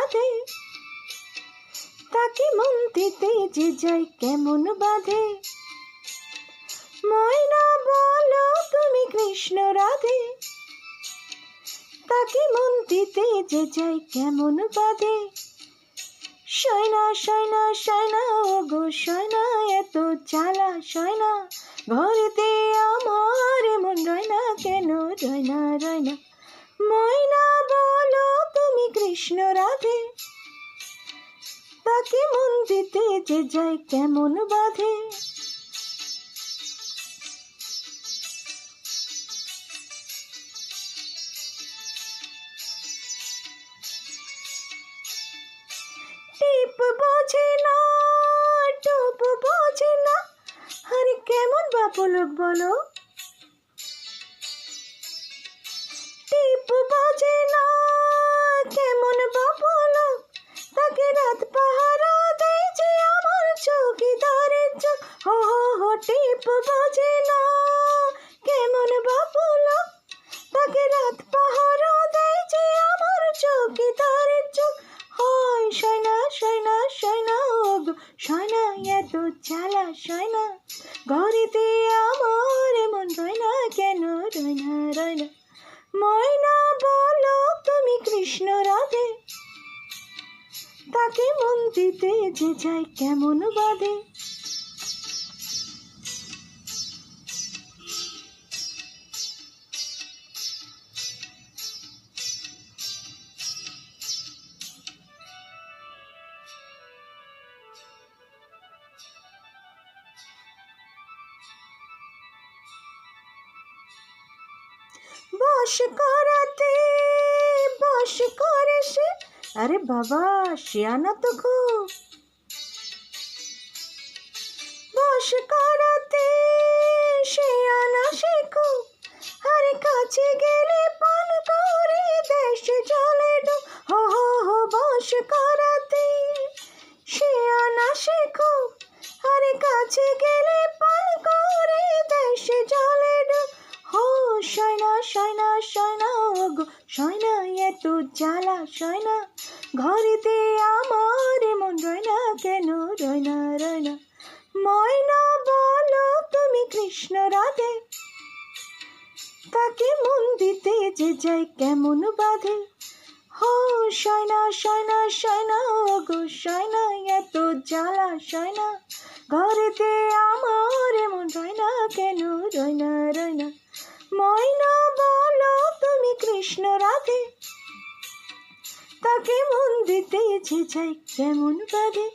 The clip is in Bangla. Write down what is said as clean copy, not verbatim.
রাধে, তাকে মন দিতে যে যায় কেমন বাধে। ময়না বলো তুমি কৃষ্ণ রাধে, তাকে মন দিতে যে যায় কেমন বাধে। সয়না সয়না সয়না ও গো সয়না, এত জ্বালা সয়না, ঘরেতে আমার মন রয় না কেন, রয় না রয় না। ময়না বলো তুমি কৃষ্ণ রাধে, তাকে মন দিতে যে যায় কেমন বাধে। টিপ বোঝে না, টুপ বোঝে না, আরে কেমন বাপলোক বলো। টিপ বোঝে না, কেমন বাপলোক, তাকে রাত পাহারা দেয় যে আমার চৌকিদারের চোখ। হো হো হো, টিপ বোঝে না, কেমন বাপলোক, তাকে রাত পাহারা দেয় যে আমার চৌকিদারের চোখ। হয় সয়না সয়না সয়না ও গো সয়না, এত জ্বালা সয়না, ঘরেতে আমার মন রয় না কেন, রয় না রয় না। ময়না বলো তুমি কৃষ্ণ রাধে, তাকে মন দিতে যে যায় কেমন বাধে। বশ করাতে বশ করে সে, আরে বাবা শিয়ানা তো খুব। বশ করাতে শিয়ানা সে খুব, আরে কাছে গেলে পান করে দেশে জলে ডুব। হো হো হো, বশ করাতে শিয়ানা সে খুব, আরে কাছে গেলে পান করে দেশে জলে ডুব। হো সয়না সয়না সয়না ও গো সয়না, এত জ্বালা সয়না, ঘরেতে আমার মন রয় না কেন, রয় না রয় না। ময়না বলো তুমি কৃষ্ণ রাধে, তাকে মন দিতে যে যায় কেমন বাধে। হো সয়না সয়না সয়না ও গো সয়না, এত জ্বালা সয়না, ঘরেতে আমার মন রয় না কেন, রয় না রয় না। ময়না বলো তুমি কৃষ্ণ রাধে, তাকে মন দিতে যে যায় কেমন বাধে।